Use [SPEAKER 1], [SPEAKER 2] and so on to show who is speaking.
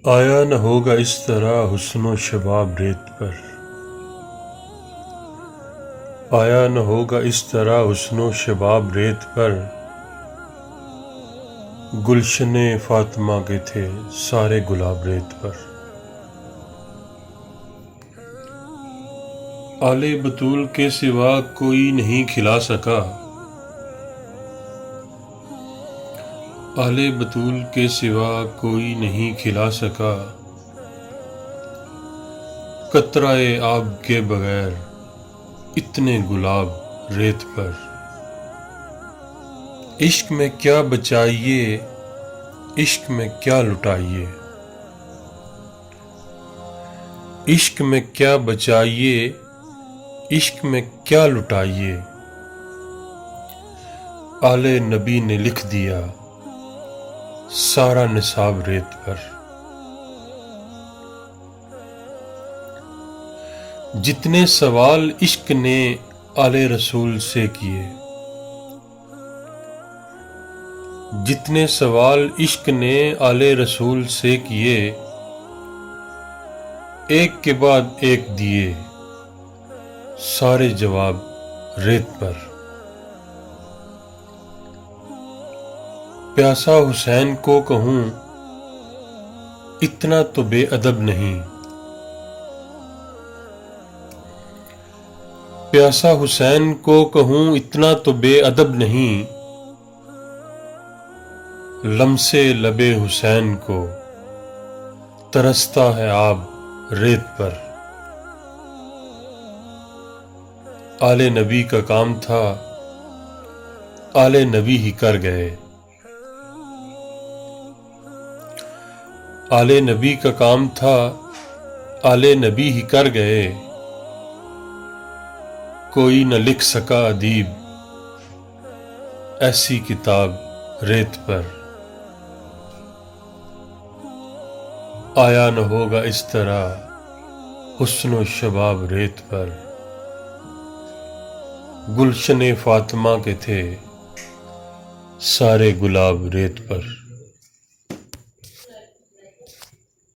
[SPEAKER 1] آیا نہ ہوگا اس طرح حسن و شباب ریت پر، آیا نہ ہوگا اس طرح حسن و شباب ریت پر، گلشن فاطمہ کے تھے سارے گلاب ریت پر۔ آل بطول کے سوا کوئی نہیں کھلا سکا، آل بطول کے سوا کوئی نہیں کھلا سکا، قطرہ آب کے بغیر اتنے گلاب ریت پر۔ عشق میں کیا بچائیے، عشق میں کیا لٹائیے، عشق میں کیا بچائیے، عشق میں کیا لٹائیے، آل نبی نے لکھ دیا سارا نصاب ریت پر۔ جتنے سوال عشق نے آل رسول سے کیے، جتنے سوال عشق نے آل رسول سے کیے، ایک کے بعد ایک دیے سارے جواب ریت پر۔ پیاسا حسین کو کہوں اتنا تو بے ادب نہیں، پیاسا حسین کو کہوں اتنا تو بے ادب نہیں، لمسے لب حسین کو ترستا ہے آب ریت پر۔ آل نبی کا کام تھا آل نبی ہی کر گئے، آل نبی کا کام تھا آل نبی ہی کر گئے، کوئی نہ لکھ سکا ادیب ایسی کتاب ریت پر۔ آیا نہ ہوگا اس طرح حسن و شباب ریت پر، گلشن فاطمہ کے تھے سارے گلاب ریت پر۔